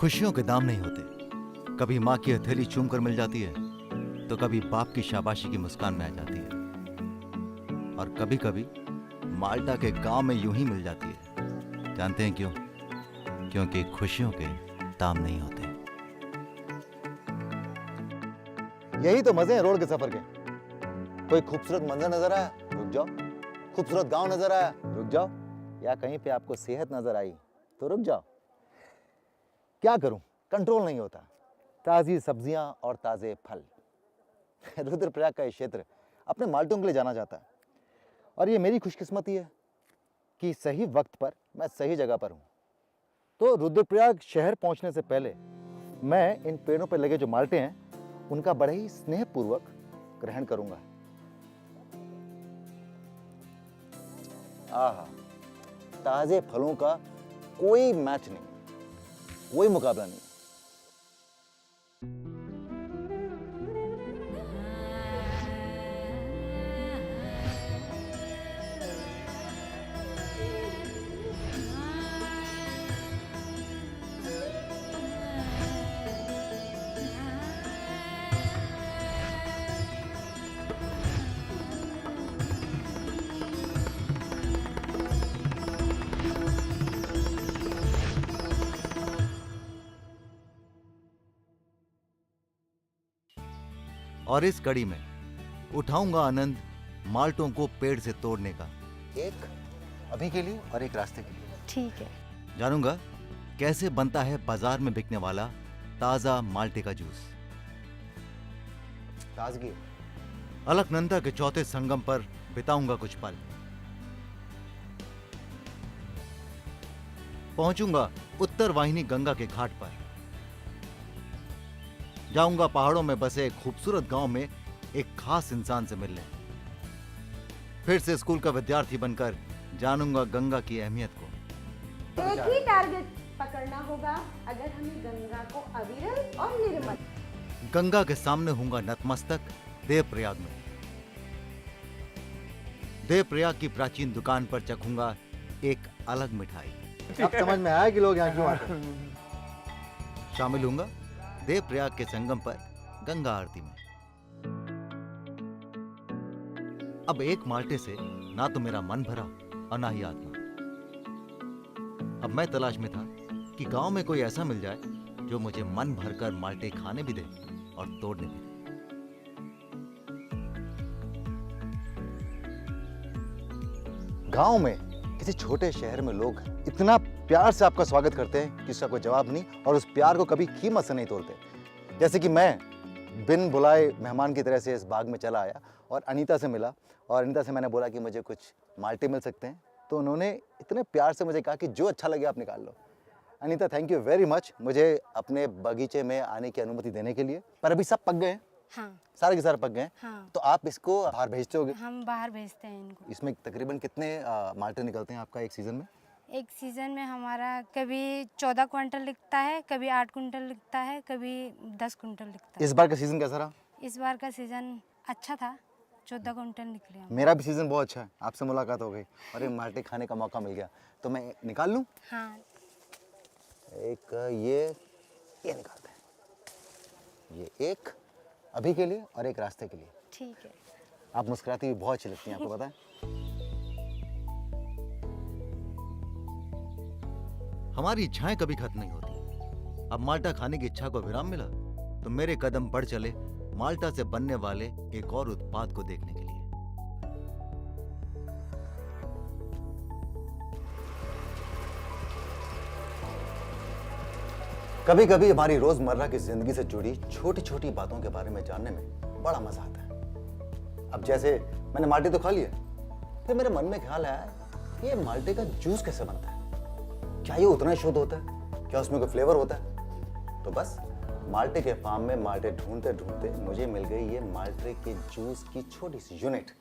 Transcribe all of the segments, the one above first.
खुशियों के दाम नहीं होते। कभी माँ की हथेली चूम कर मिल जाती है, तो कभी बाप की शाबाशी की मुस्कान में आ जाती है, और कभी कभी माल्टा के गांव में यूं ही मिल जाती है। जानते हैं क्यों? क्योंकि खुशियों के दाम नहीं होते। यही तो मजे हैं रोड के सफर के। कोई खूबसूरत मंजर नजर आया, रुक जाओ। खूबसूरत गांव नजर आया, रुक जाओ। या कहीं पे आपको सेहत नजर आई तो रुक जाओ। क्या करूं, कंट्रोल नहीं होता। ताजी सब्जियां और ताजे फल। रुद्रप्रयाग का ये क्षेत्र अपने माल्टों के लिए जाना जाता है, और ये मेरी खुशकिस्मती है कि सही वक्त पर मैं सही जगह पर हूं। तो रुद्रप्रयाग शहर पहुंचने से पहले मैं इन पेड़ों पर लगे जो माल्टे हैं उनका बड़े ही स्नेहपूर्वक ग्रहण करूंगा। आहा, ताजे फलों का कोई मैच नहीं, कोई मुकाबला नहीं। और इस कड़ी में उठाऊंगा आनंद माल्टों को पेड़ से तोड़ने का। एक अभी के लिए और एक रास्ते के लिए। ठीक है। जानूंगा कैसे बनता है बाजार में बिकने वाला ताजा माल्टे का जूस। ताजगी। अलकनंदा के चौथे संगम पर बिताऊंगा कुछ पल। पहुंचूंगा उत्तर वाहिनी गंगा के घाट पर। जाऊंगा पहाड़ों में बसे एक खूबसूरत गांव में एक खास इंसान से मिलने। फिर से स्कूल का विद्यार्थी बनकर जानूंगा गंगा की अहमियत को। एक ही टारगेट पकड़ना होगा अगर हमें गंगा को अविरल और निर्मल। गंगा के सामने होऊंगा नतमस्तक देवप्रयाग में। देवप्रयाग की प्राचीन दुकान पर चखूंगा एक अलग मिठाई। अब समझ में आया कि लोग यहाँ क्यों आते हैं। शामिल होऊंगा देवप्रयाग के संगम पर गंगा आरती में। अब एक माल्टे से ना तो मेरा मन भरा और ना ही आत्मा। अब मैं तलाश में था कि गांव में कोई ऐसा मिल जाए जो मुझे मन भरकर माल्टे खाने भी दे और तोड़ने भी दे। गांव में किसी छोटे शहर में लोग इतना प्यार से आपका स्वागत करते हैं कि उसका कोई जवाब नहीं, और उस प्यार को कभी कीमत से नहीं तोड़ते। जैसे कि मैं बिन बुलाए मेहमान की तरह से इस बाग में चला आया और अनीता से मिला, और अनीता से मैंने बोला कि मुझे कुछ माल्टे मिल सकते हैं, तो उन्होंने इतने प्यार से मुझे कहा कि जो अच्छा लगे आप निकाल लो। Anita, thank you very much मुझे अपने बगीचे में आने की अनुमति देने के लिए। पर अभी सब पक गए हैं। हाँ। सारे के सारे पक गए हैं। हाँ। तो आप इसको बाहर भेजते होगे? हम बाहर भेजते हैं इनको। इसमें तकरीबन कितने माल्टे निकलते हैं आपका एक सीजन में? एक सीजन में हमारा कभी 14 क्विंटल लिखता है, कभी 8 क्विंटल लिखता है, कभी 10 क्विंटल लिखता है। इस बार का सीजन कैसा रहा? इस बार का सीजन अच्छा था, 14 क्विंटल निकले हम। मेरा भी सीजन बहुत अच्छा है। आपसे मुलाकात हो गई और ये माल्टे खाने का मौका मिल गया, तो मैं निकाल लूं? हाँ। एक ये निकालते हैं। ये एक अभी के लिए और एक रास्ते के लिए। ठीक है। आप मुस्कुराती हुई बहुत अच्छी लगती हैं, आपको पता है। हमारी इच्छाएं कभी खत्म नहीं होती। अब माल्टा खाने की इच्छा को विराम मिला, तो मेरे कदम बढ़ चले माल्टा से बनने वाले एक और उत्पाद को देखने के लिए। कभी कभी हमारी रोजमर्रा की जिंदगी से जुड़ी छोटी छोटी बातों के बारे में जानने में बड़ा मजा आता है। अब जैसे मैंने माल्टे तो खा लिए, फिर मेरे मन में ख्याल आया कि ये माल्टे का जूस कैसे बनता है। क्या ये उतना ही शुद्ध होता है? क्या उसमें कोई फ्लेवर होता है? तो बस माल्टे के फार्म में माल्टे ढूंढते ढूंढते मुझे मिल गई ये माल्टे के जूस की छोटी सी यूनिट,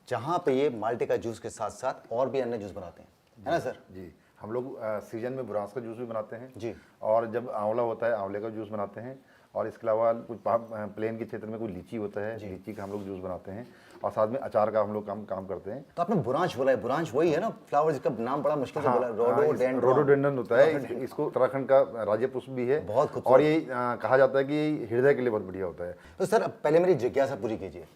जहां पे ये माल्टे का जूस के साथ साथ और भी अन्य जूस बनाते हैं, है ना सर? जी, हम लोग सीजन में बुरांस का जूस भी बनाते हैं जी, और जब आंवला होता है आंवले का जूस बनाते हैं, और इसके अलावा कुछ प्लेन के क्षेत्र में कोई लीची होता है, लीची का हम लोग जूस बनाते हैं और साथ में अचार का हम लोग काम करते हैं। तो आपने बुरांश बोला है, बुरांश वही है ना फ्लावर जिसका नाम बड़ा मुश्किल से बोला है, रोडोडेंड्रन होता है। इसको उत्तराखंड का राज्य पुष्प भी है, बहुत खूबसूरत। और ये कहा जाता है कि ये हृदय के लिए बहुत बढ़िया होता है। तो सर अब पहले मेरी जिज्ञासा पूरी कीजिए,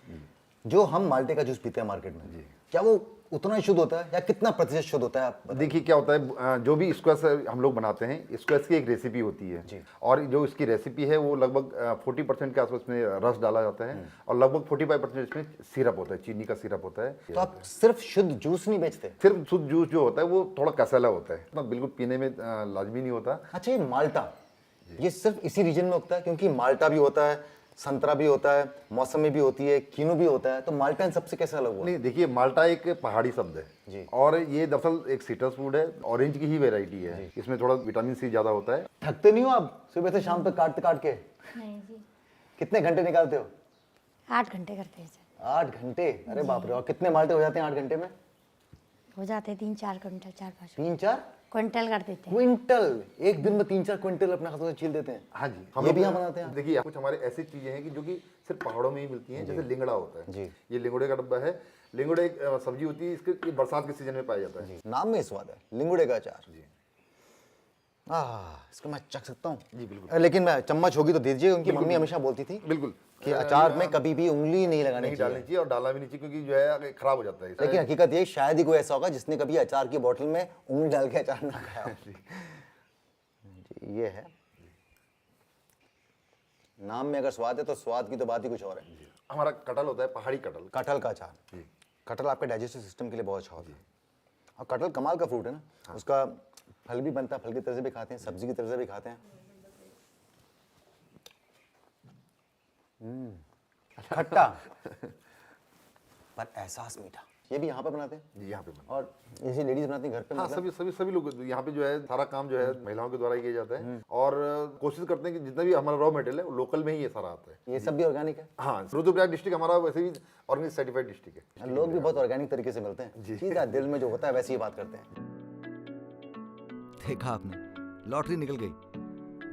जो हम माल्टे का जूस पीते हैं मार्केट में, क्या वो उतना ही शुद्ध होता है या कितना प्रतिशत शुद्ध होता है? आप देखिए क्या होता है, जो भी स्क्वैश हम लोग बनाते हैं, स्क्वैश की एक रेसिपी होती है और जो इसकी रेसिपी है वो लगभग 40% के आसपास में रस डाला जाता है और लगभग 45% इसमें सिरप होता है, चीनी का सिरप होता है। तो आप सिर्फ शुद्ध जूस नहीं बेचते? सिर्फ शुद्ध जूस जो होता है वो थोड़ा कसैला होता है, मतलब बिल्कुल पीने में लाजमी नहीं होता। अच्छा, ये माल्टा ये सिर्फ इसी रीजन में उगता है? क्योंकि माल्टा भी होता है, संतरा भी होता है, मौसमी भी होती है, कीनू भी होता है, तो माल्टा इन सबसे कैसे अलग हुआ? नहीं देखिए, माल्टा एक पहाड़ी शब्द है जी। और ये दरअसल एक सिट्रस फूड है, ऑरेंज की ही वेराइटी है। इसमें थोड़ा विटामिन सी ज्यादा होता है। थकते नहीं हो आप सुबह से शाम तक काट के? नहीं जी, कितने घंटे निकालते हो? 8 घंटे करते हैं सर। 8 घंटे? अरे बाप रे, और कितने माल्टे हो जाते हैं 8 घंटे में? हो जाते 3-4 क्विंटल, 4-5 3-4 क्विंटल कर देते हैं। क्विंटल? एक दिन में 3-4 क्विंटल अपने हाथों से छील देते हैं? हाँ जी, ये भी यहाँ बनाते हैं? देखिए कुछ हमारे ऐसी चीजें हैं कि जो कि सिर्फ पहाड़ों में ही मिलती हैं, जैसे लिंगड़ा होता है जी। ये लिंगड़े का डब्बा है। लिंगड़े एक सब्जी होती है, इसके ये बरसात के सीजन में पाया जाता है। नाम में ही स्वाद है, लिंगुड़े का अचार। इसको मैं चख सकता हूँ? जी बिल्कुल। लेकिन मैं चम्मच होगी तो दे दीजिए, उनकी मम्मी हमेशा बोलती थी बिल्कुल कि अचार में कभी भी उंगली नहीं लगानी नहीं चाहिए। डालनी चाहिए और डालना भी नहीं चाहिए, क्योंकि जो है खराब हो जाता है। लेकिन हकीकत ये शायद ही कोई ऐसा होगा जिसने कभी अचार की बोतल में उंगली डाल के अचार ना खाया हो। जी, ये है। नाम में अगर स्वाद है तो स्वाद की तो बात ही कुछ और है। हमारा कटहल होता है, पहाड़ी कटहल। कटहल का अचार। कटहल आपके डाइजेस्टिव सिस्टम के लिए बहुत अच्छा होता है। और कटहल कमाल का फ्रूट है ना, उसका फल भी बनता है, फल की तरह से भी खाते हैं, सब्जी की तरह से भी खाते हैं। खट्टा पर एहसास मीठा। ये भी यहाँ पे बनाते हैं? जी यहाँ पे बनता और जैसे लेडीज बनाती हैं घर पे? है। हाँ, सभी लोग यहाँ पे जो है सारा काम जो है महिलाओं के द्वारा ही किया जाता है और कोशिश करते हैं कि जितना भी हमारा रॉ मटेरियल है वो लोकल में ही ये सारा आता है। ये सब भी ऑर्गेनिक है? हाँ, रुद्रप्रयाग डिस्ट्रिक्ट हमारा वैसे भी ऑर्गेनिक सर्टिफाइड डिस्ट्रिक्ट है। लोग भी बहुत ऑर्गेनिक तरीके से मिलते हैं, सीधा दिल में जो होता है वैसे ही बात करते हैं। देखा आपने, लॉटरी निकल गई।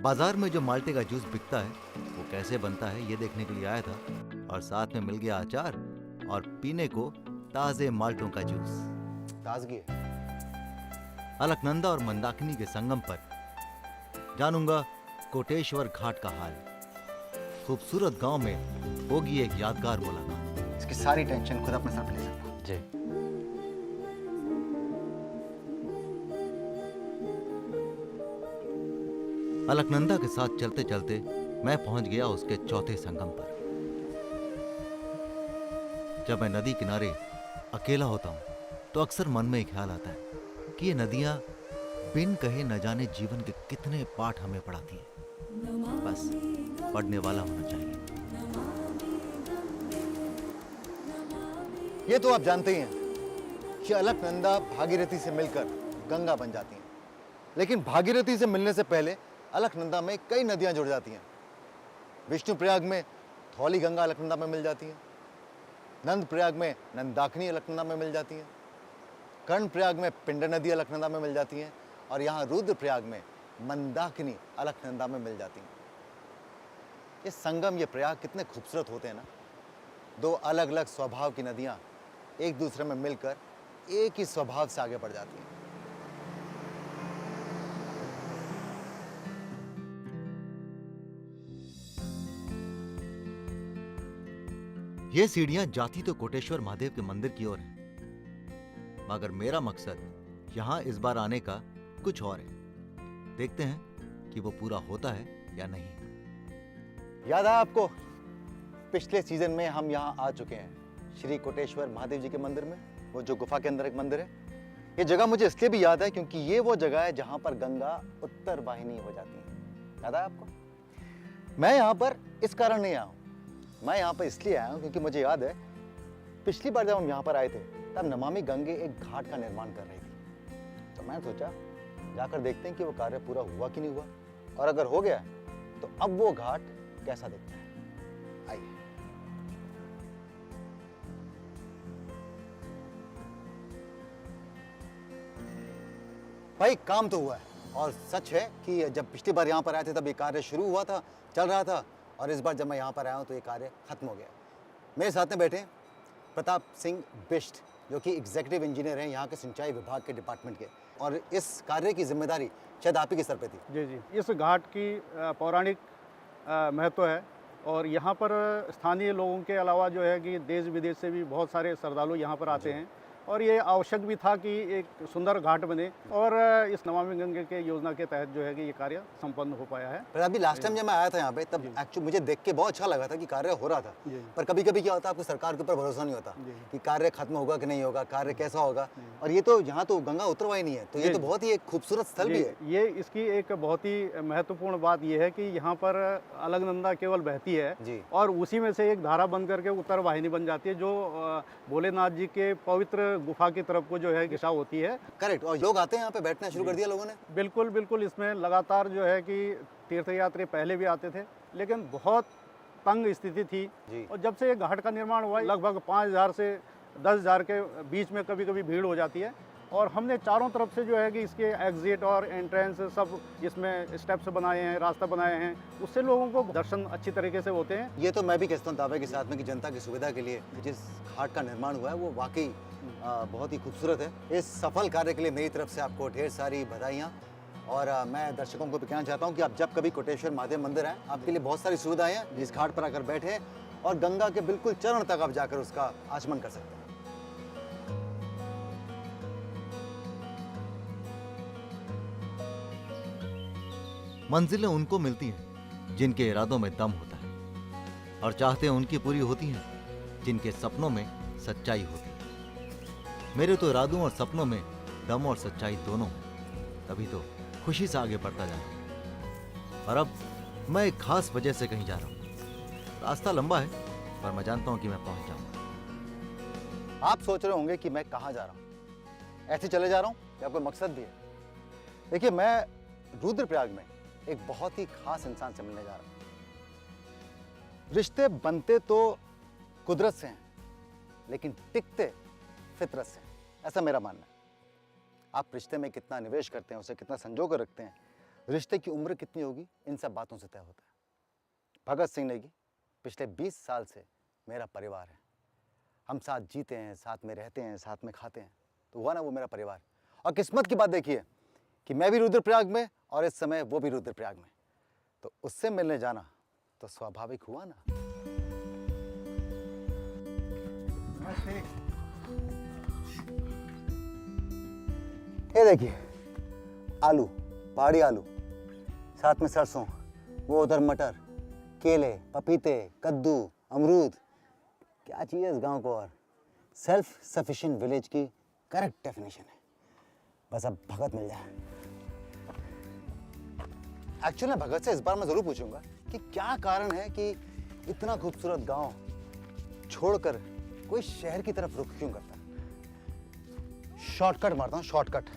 बाजार में जो माल्टे का जूस बिकता है वो कैसे बनता है ये देखने के लिए आया था, और साथ में मिल गया अचार और पीने को ताजे माल्टों का जूस। ताजगी है। अलकनंदा और मंदाकिनी के संगम पर जानूंगा कोटेश्वर घाट का हाल। खूबसूरत गांव में होगी एक यादगार मुलाकात। इसकी सारी टेंशन खुद अपने साथ ले सकता हूं। जी। अलकनंदा के साथ चलते चलते मैं पहुंच गया उसके चौथे संगम पर। जब मैं नदी किनारे अकेला होता हूं तो अक्सर मन में एक ख्याल आता है कि ये नदियां बिन कहे न जाने जीवन के कितने पाठ हमें पढ़ाती हैं। बस पढ़ने वाला होना चाहिए। ये तो आप जानते ही हैं कि अलकनंदा भागीरथी से मिलकर गंगा बन जाती हैं, लेकिन भागीरथी से मिलने से पहले अलकनंदा में कई नदियां जुड़ जाती हैं। विष्णुप्रयाग में थौली गंगा अलकनंदा में मिल जाती है, नंदप्रयाग में नंदाकिनी अलकनंदा में मिल जाती है, कर्णप्रयाग में पिंड नदी अलकनंदा में मिल जाती है, और यहाँ रुद्रप्रयाग में मंदाकिनी अलकनंदा में मिल जाती हैं। ये संगम, ये प्रयाग कितने खूबसूरत होते हैं ना। दो अलग अलग स्वभाव की नदियाँ एक दूसरे में मिलकर एक ही स्वभाव से आगे बढ़ जाती हैं। ये सीढ़ियां जाती तो कोटेश्वर महादेव के मंदिर की ओर हैं, मगर मेरा मकसद यहां इस बार आने का कुछ और है। देखते हैं कि वो पूरा होता है या नहीं। याद है आपको, पिछले सीजन में हम यहाँ आ चुके हैं श्री कोटेश्वर महादेव जी के मंदिर में, वो जो गुफा के अंदर एक मंदिर है। ये जगह मुझे इसलिए भी याद है क्योंकि ये वो जगह है जहाँ पर गंगा उत्तर वाहिनी हो जाती है। याद है आपको? मैं यहाँ पर इस कारण नहीं आया हूँ, मैं यहाँ पर इसलिए आया हूँ क्योंकि मुझे याद है पिछली बार जब हम यहाँ पर आए थे तब नमामि गंगे एक घाट का निर्माण कर रही थी। तो मैंने सोचा जाकर देखते हैं कि वो कार्य पूरा हुआ कि नहीं हुआ, और अगर हो गया तो अब वो घाट कैसा दिखता है। आइए। भाई काम तो हुआ है, और सच है कि जब पिछली बार यहाँ पर आए थे तब ये कार्य शुरू हुआ था, चल रहा था, और इस बार जब मैं यहाँ पर आया हूँ तो ये कार्य खत्म हो गया। मेरे साथ में बैठे हैं प्रताप सिंह बिष्ट, जो कि एग्जीक्यूटिव इंजीनियर हैं यहाँ के सिंचाई विभाग के डिपार्टमेंट के, और इस कार्य की जिम्मेदारी शायद आप ही के सर पे थी। जी जी, इस घाट की पौराणिक महत्व है और यहाँ पर स्थानीय लोगों के अलावा जो है कि देश विदेश से भी बहुत सारे श्रद्धालु यहाँ पर आते हैं और ये आवश्यक भी था कि एक सुंदर घाट बने और इस नमामि गंगे के योजना के तहत जो है कि ये कार्य संपन्न हो पाया है। पर अभी लास्ट टाइम जब मैं आया था यहाँ पे तब एक्चुअली मुझे देख के बहुत अच्छा लगा था कि कार्य हो रहा था, जी। पर कभी कभी क्या होता है आपको सरकार के ऊपर भरोसा नहीं होता जी। कि कार्य खत्म होगा कि नहीं होगा, कार्य कैसा होगा। और ये तो यहाँ तो गंगा उतरवा ही नहीं है, तो ये जी। तो बहुत ही एक खूबसूरत स्थल भी है। ये इसकी एक बहुत ही महत्वपूर्ण बात ये है कि यहाँ पर अलकनंदा केवल बहती है जी। और उसी में से एक धारा बन करके उत्तर वाहिनी बन जाती है जो भोलेनाथ जी के पवित्र गुफा की तरफ को जो है दिशा होती है। करेक्ट। और लोग आते हैं यहाँ पे, बैठना शुरू कर दिया लोगों ने। बिल्कुल बिल्कुल, इसमें लगातार जो है कि तीर्थयात्री पहले भी आते थे लेकिन बहुत तंग स्थिति थी जी। और जब से ये घाट का निर्माण हुआ लगभग 5,000 से 10,000 के बीच में कभी कभी भीड़ हो जाती है और हमने चारों तरफ से जो है कि इसके एग्जिट और एंट्रेंस सब इसमें स्टेप्स बनाए हैं, रास्ता बनाए हैं, उससे लोगों को दर्शन अच्छी तरीके से होते हैं। ये तो मैं भी कहता हूँ दावे के साथ में कि जनता की सुविधा के लिए जिस घाट का निर्माण हुआ है वो वाकई बहुत ही खूबसूरत है। इस सफल कार्य के लिए मेरी तरफ से आपको ढेर सारी बधाइयाँ। और मैं दर्शकों को भी कहना चाहता हूँ कि आप जब कभी कोटेश्वर महादेव मंदिर आए, आपके लिए बहुत सारी सुविधाएं हैं जिस घाट पर आकर बैठे और गंगा के बिल्कुल चरण तक आप जाकर उसका आचमन कर सकते हैं। मंजिलें उनको मिलती हैं जिनके इरादों में दम होता है और चाहते उनकी पूरी होती हैं जिनके सपनों में सच्चाई होती है। मेरे तो इरादों और सपनों में दम और सच्चाई दोनों हैं, तभी तो खुशी से आगे बढ़ता जा रहा हूं। और अब मैं एक खास वजह से कहीं जा रहा हूं। रास्ता लंबा है पर मैं जानता हूं कि मैं पहुंच जाऊंगा। आप सोच रहे होंगे कि मैं कहाँ जा रहा हूँ, ऐसे चले जा रहा हूँ या कोई मकसद भी है। देखिए, मैं रुद्रप्रयाग में एक बहुत ही खास इंसान से मिलने जा रहा हूँ। रिश्ते बनते तो कुदरत से हैं लेकिन टिकते फितरत से हैं, ऐसा मेरा मानना है। आप रिश्ते में कितना निवेश करते हैं, उसे कितना संजो कर रखते हैं, रिश्ते की उम्र कितनी होगी, इन सब बातों से तय होता है। भगत सिंह नेगी पिछले 20 साल से मेरा परिवार है। हम साथ जीते हैं, साथ में रहते हैं, साथ में खाते हैं, तो हुआ ना वो मेरा परिवार। और किस्मत की बात देखिए कि मैं भी रुद्रप्रयाग में और इस समय वो भी रुद्रप्रयाग में, तो उससे मिलने जाना तो स्वाभाविक हुआ ना। ये देखिए, आलू, पहाड़ी आलू, साथ में सरसों, वो उधर मटर, केले, पपीते, कद्दू, अमरूद, क्या चाहिए इस गांव को। और सेल्फ सफिशिएंट विलेज की करेक्ट डेफिनेशन है। बस अब भगत मिल जाए। एक्चुअली भगत से इस बार मैं जरूर पूछूंगा कि क्या कारण है कि इतना खूबसूरत गांव छोड़कर कोई शहर की तरफ रुख क्यों करता है। शॉर्टकट मारता हूं, शॉर्टकट।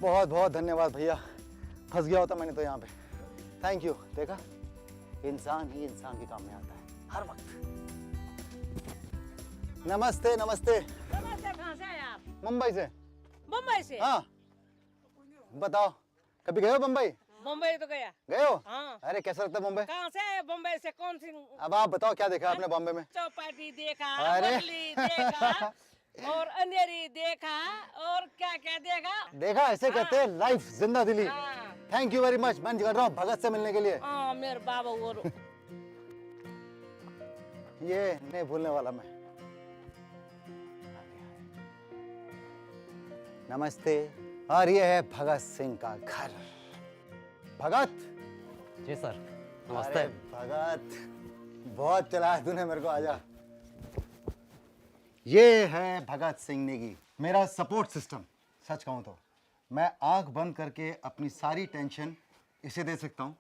बहुत बहुत धन्यवाद भैया, फंस गया होता मैंने तो यहाँ पे। Thank you. देखा, इंसान ही इंसान के काम में आता है हर वक्त। नमस्ते नमस्ते। नमस्ते, कहाँ से आए आप? मुंबई से। मुंबई से? हाँ, बताओ कभी गए हो मुंबई? मुंबई तो गया। गए हो? हाँ। अरे कैसा लगता है मुंबई? कहाँ से आए? मुंबई से कौन सी? अब आप बताओ क्या देखा आपने बॉम्बे में? चौपाटी देखा, अरे। मुरली देखा और अंधेरी देखा और क्या क्या देखा। देखा, ऐसे कहते हैं लाइफ, जिंदा दिली। हाँ। Thank you very much. मैं कर रहा हूँ भगत से मिलने के लिए। हाँ, मेरे बाबा और ये नहीं भूलने वाला मैं। नमस्ते। और ये है भगत सिंह का घर। भगत। जी सर, अरे नमस्ते। भगत, बहुत चलाया तूने मेरे को। आजा। ये है भगत सिंह नेगी, मेरा सपोर्ट सिस्टम। सच कहूँ तो मैं आंख बंद करके अपनी सारी टेंशन इसे दे सकता हूँ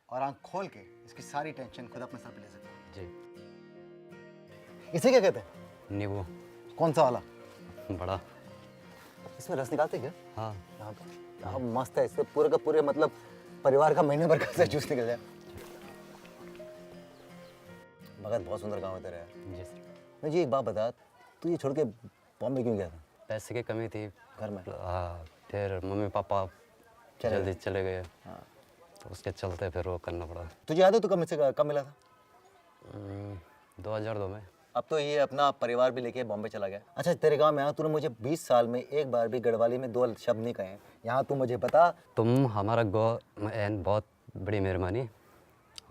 और आंख खोल के इसकी सारी टेंशन खुद अपने सर पे ले सकता हूँ। जी। इसे क्या कहते हैं? नींबू। कौन सा वाला? बड़ा। इसमें रस निकालते क्या? हाँ। यहाँ पे क्या मस्त है। इससे पूरे का पूरे मतलब परिवार का महीने भर का जूस निकल जाए। भगत, बहुत सुंदर गाँव है तेरा यार। जी सर। मुझे एक बात बता, तू ये छोड़ के बॉम्बे क्यों गया था? पैसे की कमी थी घर में? हाँ, फिर मम्मी पापा चले जल्दी चले गए, तो उसके चलते फिर वो करना पड़ा। तुझे याद है तो कब मिला था? 2002 में। अब तो ये अपना परिवार भी लेके बॉम्बे चला गया। अच्छा, तेरे गांव में आया, तूने मुझे 20 साल में एक बार भी गढ़वाली में 2 शब्द नहीं कहे। यहाँ तू मुझे बता। तुम हमारा गौर बहुत बड़ी मेहरबानी,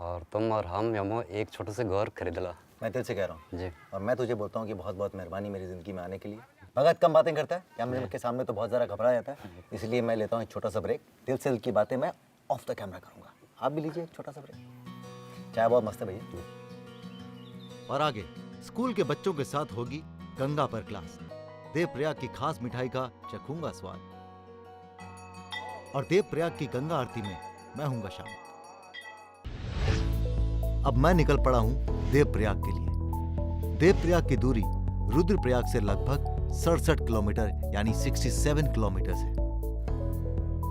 और तुम और हम यमो एक छोटे से गौर खरीदला। मैं तेरे से कह रहा हूँ जी। और मैं तुझे बोलता हूँ कि बहुत बहुत मेहरबानी मेरी ज़िंदगी में आने के लिए। भगत कम बातें करता है, कैमरे के सामने तो बहुत ज़्यादा घबरा जाता है, इसलिए मैं लेता हूँ एक छोटा सा ब्रेक। दिल से दिल की बातें मैं ऑफ द कैमरा करूँगा, आप भी लीजिए एक छोटा सा ब्रेक। चाय बहुत मस्त है भैया। और आगे स्कूल के बच्चों के साथ होगी गंगा पर क्लास। देवप्रयाग की खास मिठाई का चखूंगा स्वाद, और देवप्रयाग की गंगा आरती में मैं हूंगा शामिल। अब मैं निकल पड़ा हूं देवप्रयाग के लिए। देवप्रयाग की दूरी रुद्रप्रयाग से लगभग 67 किलोमीटर यानी 67 किलोमीटर है।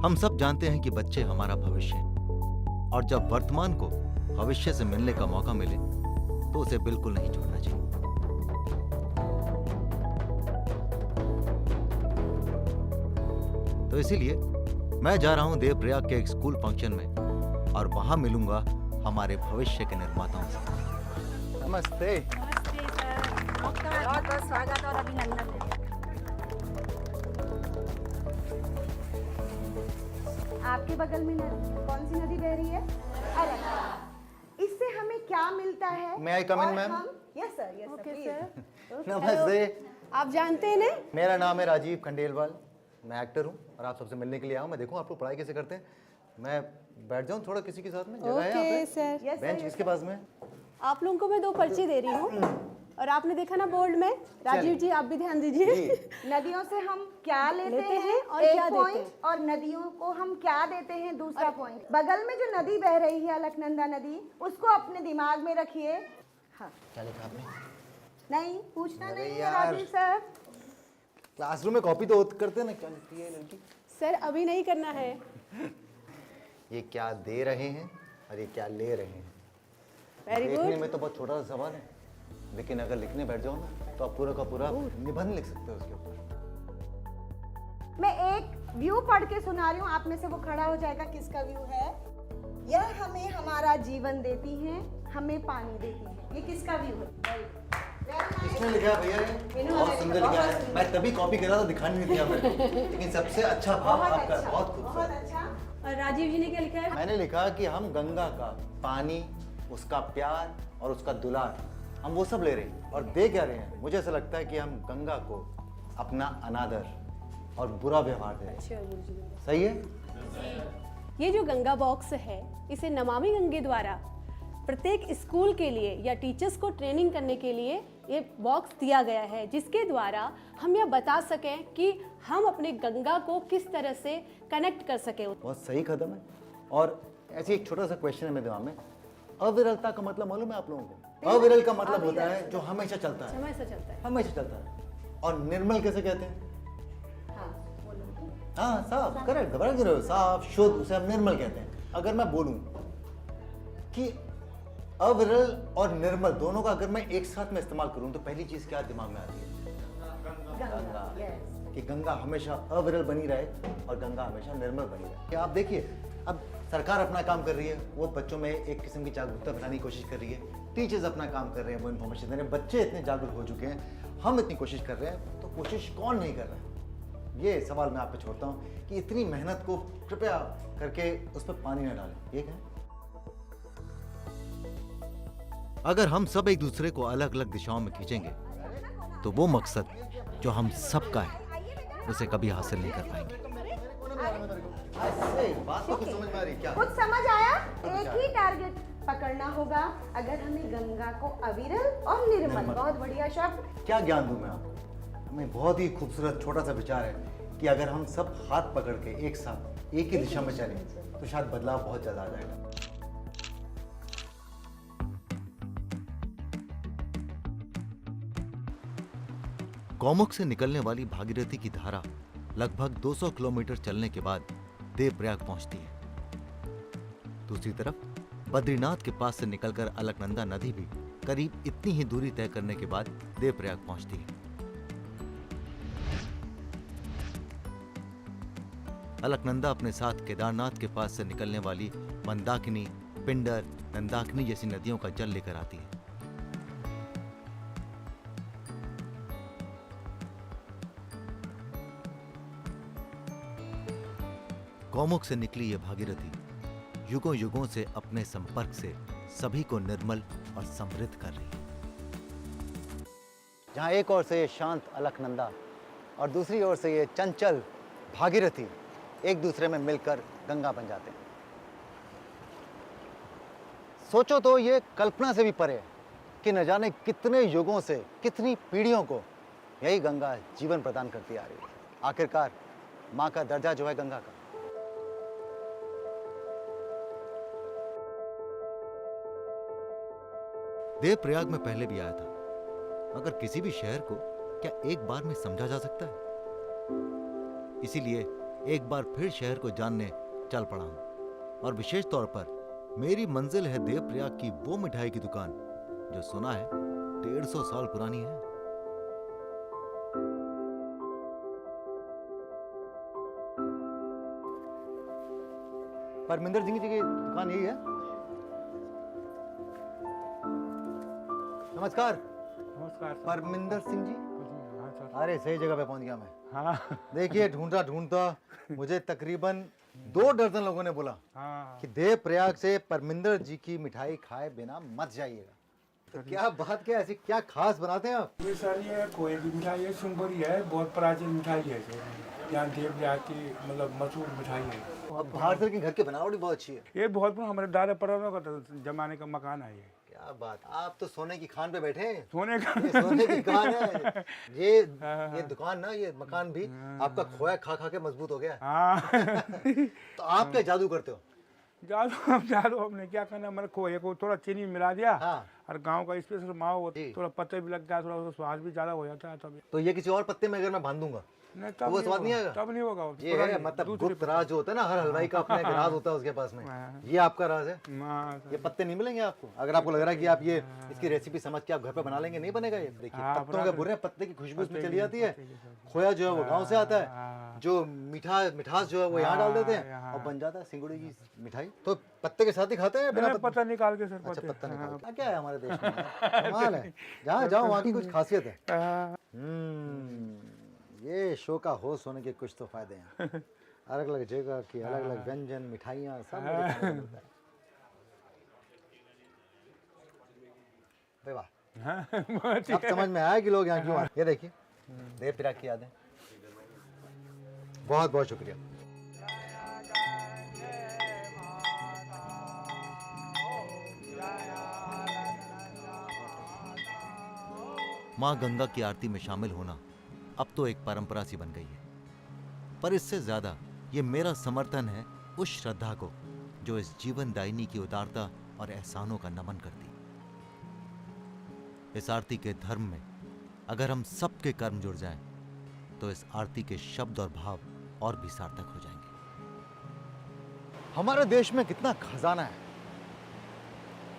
हम सब जानते हैं कि बच्चे हमारा भविष्य है, और जब वर्तमान को भविष्य से मिलने का मौका मिले तो उसे बिल्कुल नहीं छोड़ना चाहिए। तो इसीलिए मैं जा रहा हूं देवप्रयाग के एक स्कूल फंक्शन में, और वहां मिलूंगा हमारे भविष्य के निर्माताओं से। नमस्ते। बहुत बहुत स्वागत और अभिनंदन है। आपके बगल में कौन सी नदी बह रही है? अरे, इससे हमें क्या मिलता है? May I come in, ma'am? Yes sir, yes sir. नमस्ते। आप जानते हैं ना? मेरा नाम है राजीव खंडेलवाल, मैं एक्टर हूँ और आप सबसे मिलने के लिए आया हूँ। मैं देखूँ आप लोग पढ़ाई कैसे करते हैं। मैं बैठ जाऊँ थोड़ा किसी के साथ में? जगह है यहाँ पे? सर। बेंच किसके पास में? आप लोगों को मैं 2 पर्ची दे रही हूँ, और आपने देखा ना बोर्ड में, राजीव जी आप भी ध्यान दीजिए। नदियों से हम क्या लेते हैं और एक क्या देते पॉइंट, हैं, और नदियों को हम क्या देते हैं दूसरा पॉइंट। बगल में जो नदी बह रही है अलकनंदा नदी, उसको अपने दिमाग में रखिए। हाँ, क्या लिखा आपने? नहीं पूछना अरे नहीं है यार। राजीव सर। क्लासरूम में कॉपी तो करते हैं ना, क्या लिखती है लड़की? सर अभी नहीं करना है। ये क्या दे रहे हैं और ये क्या ले रहे हैं? वेरी देखने गुड। में तो बहुत छोटा सा सवाल है, लेकिन अगर लिखने बैठ जाओ ना तो आप पूरा का पूरा निबंध लिख सकते हो उसके ऊपर। मैं एक व्यू पढ़ के सुना रही हूँ, आप में से वो खड़ा हो जाएगा किसका व्यू है। यह हमें हमारा जीवन देती हैं, हमें पानी देती हैं। ये किसका व्यू है? इसमें लिखा है भैया, ये बहुत सुंदर लिखा है। मैं तभी कॉपी कर रहा था, दिखाने नहीं दिया मैंने, लेकिन सबसे अच्छा भाव आपका है, बहुत बहुत खूबसूरत। अच्छा। और राजीव जी ने क्या लिखा है? मैंने लिखा कि हम गंगा का पानी, उसका प्यार और उसका दुलार, हम वो सब ले रहे हैं और दे क्या रहे हैं। मुझे ऐसा लगता है कि हम गंगा को अपना अनादर और बुरा व्यवहार दे रहे हैं। सही है? ये जो गंगा बॉक्स है, इसे नमामि गंगे द्वारा प्रत्येक स्कूल के लिए या टीचर्स को ट्रेनिंग करने के लिए ये बॉक्स दिया गया है, जिसके द्वारा हम यह बता सकें कि हम अपने गंगा को किस तरह से कनेक्ट कर सकें। बहुत सही कदम है। और ऐसे एक छोटा सा क्वेश्चन है मेरे दिमाग में, अविरलता का मतलब मालूम है आप लोगों को? अविरल का मतलब होता है जो हमेशा चलता है, समय से चलता है। हमेशा चलता है। और निर्मल कैसे कहते हैं? हाँ, साफ, करेक्ट, घबरा क्यों रहे हो? साफ, शुद्ध, उसे हम निर्मल कहते हैं। अगर मैं बोलूं कि अविरल और निर्मल दोनों का अगर मैं एक साथ में इस्तेमाल करूं तो पहली चीज क्या दिमाग में आती है? गंगा। कि गंगा हमेशा अविरल बनी रहे और गंगा हमेशा निर्मल बनी रहे। क्या आप देखिए, अब सरकार अपना काम कर रही है, वो बच्चों में एक किस्म की जागरूकता फैलाने की कोशिश कर रही है। टीचर्स अपना काम कर रहे हैं, वो इन्फॉर्मेशन दे रहे हैं। बच्चे इतने जागरूक हो चुके हैं, हम इतनी कोशिश कर रहे हैं, तो कोशिश कौन नहीं कर रहा है? ये सवाल मैं आप पे छोड़ता हूँ कि इतनी मेहनत को कृपया करके उस पर पानी न डालें। ठीक है? अगर हम सब एक दूसरे को अलग अलग दिशाओं में खींचेंगे तो वो मकसद जो हम सबका है उसे कभी हासिल नहीं कर पाएंगे। बात तो कुछ समझ में आ रही क्या? कुछ समझ आया? एक ही टारगेट पकड़ना होगा अगर हमें गंगा को अविरल और निर्मल। बहुत बढ़िया शब्द। क्या ज्ञान दूं मैं आपको? हमें बहुत ही खूबसूरत छोटा सा विचार है कि अगर हम सब हाथ पकड़ के एक साथ एक ही दिशा में चलें तो शायद बदलाव बहुत ज्यादा आ जाएगा। गौमुख से निकलने वाली भागीरथी की धारा लगभग 200 किलोमीटर चलने के बाद देवप्रयाग पहुंचती है। दूसरी तरफ बद्रीनाथ के पास से निकलकर अलकनंदा नदी भी करीब इतनी ही दूरी तय करने के बाद देवप्रयाग पहुंचती है। अलकनंदा अपने साथ केदारनाथ के पास से निकलने वाली मंदाकिनी, पिंडर, नंदाकिनी जैसी नदियों का जल लेकर आती है। गौमुख से निकली ये भागीरथी युगों युगों से अपने संपर्क से सभी को निर्मल और समृद्ध कर रही है। जहाँ एक ओर से ये शांत अलकनंदा और दूसरी ओर से ये चंचल भागीरथी एक दूसरे में मिलकर गंगा बन जाते हैं। सोचो तो ये कल्पना से भी परे है कि न जाने कितने युगों से, कितनी पीढ़ियों को यही गंगा जीवन प्रदान करती आ रही है। आखिरकार माँ का दर्जा जो है गंगा का। देवप्रयाग में पहले भी आया था, मगर किसी भी शहर को क्या एक बार में समझा जा सकता है? इसीलिए एक बार फिर शहर को जानने चल पड़ा हूं। और विशेष तौर पर मेरी मंजिल है देवप्रयाग की वो मिठाई की दुकान जो सुना है 150 साल पुरानी है। परमिंदर सिंह जी की दुकान यही है? नमस्कार। नमस्कार सर। परमिंदर सिंह जी? हाँ सर। अरे सही जगह पे पहुंच गया मैं। हाँ। देखिए ढूंढता ढूंढता मुझे तकरीबन 2 दर्जन लोगों ने बोला हाँ। कि देवप्रयाग से परमिंदर जी की मिठाई खाए बिना मत जाइएगा। तो क्या बात, क्या ऐसी क्या खास बनाते हैं आप? ये सर ये खोए की मिठाई है, सुनबरी है, बहुत प्राचीन मिठाई है सर। यहाँ देवप्रयाग की मतलब मशहूर मिठाई है। अब बाहर से लेकिन घर की बनावट भी बहुत अच्छी है। ये बहुत हमारे दादा परदादा का जमाने का मकान है ये। क्या बात, आप तो सोने की खान पे बैठे हैं। सोने का ये सोने की खान है। ये दुकान ना, ये मकान भी आपका खोया खा खा के मजबूत हो गया। हाँ। तो आप क्या जादू करते हो? जादू हमने क्या करना, मैंने खोए को थोड़ा चीनी मिला दिया। हाँ। और गांव का स्पेशल मावा, थोड़ा पत्ते भी लग गया, थोड़ा उसका स्वाद भी ज्यादा हो जाता है। तब तो ये किसी और पत्ते में अगर मैं बांध दूंगा नहीं, तो वो स्वाद नहीं आएगा? तब नहीं होगा। ये है मतलब गुप्त राज जो होता है ना, हर हलवाई का अपना एक राज होता है उसके पास में। ये आपका राज है। ये पत्ते नहीं मिलेंगे आपको। अगर आपको लग रहा है कि आप ये इसकी रेसिपी समझ के आप घर पे बना लेंगे, नहीं बनेगा ये। देखिए पत्तों के बुरे, पत्ते की खुशबू इसमें चली जाती है। खोया जो है वो गाँव से आता है, जो मिठास जो है वो यहाँ डाल देते हैं और बन जाता है सिंगुड़ी की मिठाई। तो पत्ते के साथ ही खाते हैं बिना पत्ता निकाल के सर? अच्छा, पत्ता निकाल के। क्या है हमारे देश में, कमाल है। जहाँ जाओ वहाँ की कुछ खासियत है। ये शो का होस्ट होने के कुछ तो फायदे हैं। अलग अलग जगह की अलग अलग व्यंजन, मिठाइयाँ सब मिलता है। वाह, अब समझ में आया कि लोग यहाँ क्यों आए। ये देखिए देवप्रयाग की यादें। बहुत बहुत शुक्रिया। मां गंगा की आरती में शामिल होना अब तो एक परंपरा सी बन गई है, पर इससे ज्यादा ये मेरा समर्थन है उस श्रद्धा को जो इस जीवनदायिनी की उदारता और एहसानों का नमन करती। इस आरती के धर्म में अगर हम सबके कर्म जुड़ जाएं, तो इस आरती के शब्द और भाव और भी सार्थक हो जाएंगे। हमारे देश में कितना खजाना है,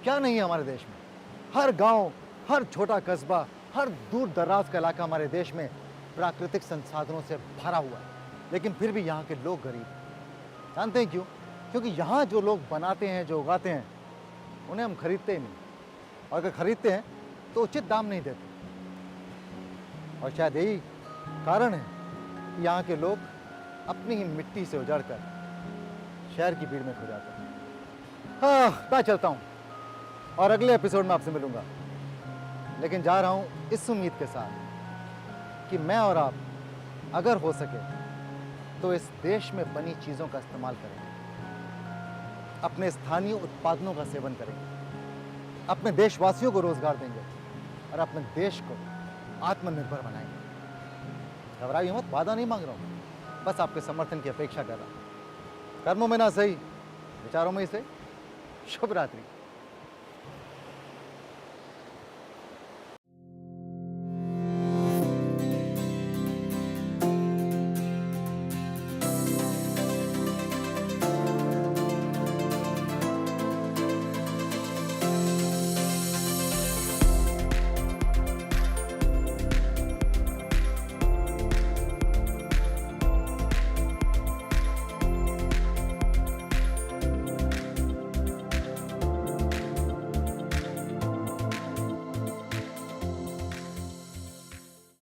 क्या नहीं है हमारे देश में। हर गांव, हर छोटा कस्बा, हर दूर दराज का इलाका हमारे देश में प्राकृतिक संसाधनों से भरा हुआ है, लेकिन फिर भी यहाँ के लोग गरीब हैं। जानते हैं क्यों? क्योंकि यहाँ जो लोग बनाते हैं, जो उगाते हैं, उन्हें हम खरीदते ही नहीं, और अगर खरीदते हैं तो उचित दाम नहीं देते। और शायद यही कारण है कि यहाँ के लोग अपनी ही मिट्टी से उजड़कर शहर की भीड़ में खो जाते हैं। हाँ, मैं चलता हूँ और अगले एपिसोड में आपसे मिलूंगा, लेकिन जा रहा हूँ इस उम्मीद के साथ कि मैं और आप अगर हो सके तो इस देश में बनी चीज़ों का इस्तेमाल करेंगे, अपने स्थानीय उत्पादनों का सेवन करेंगे, अपने देशवासियों को रोजगार देंगे और अपने देश को आत्मनिर्भर बनाएंगे। घबराइए मत, वादा नहीं मांग रहा हूँ, बस आपके समर्थन की अपेक्षा कर रहा हूँ। कर्मों में ना सही, विचारों में ही सही। शुभ रात्रि।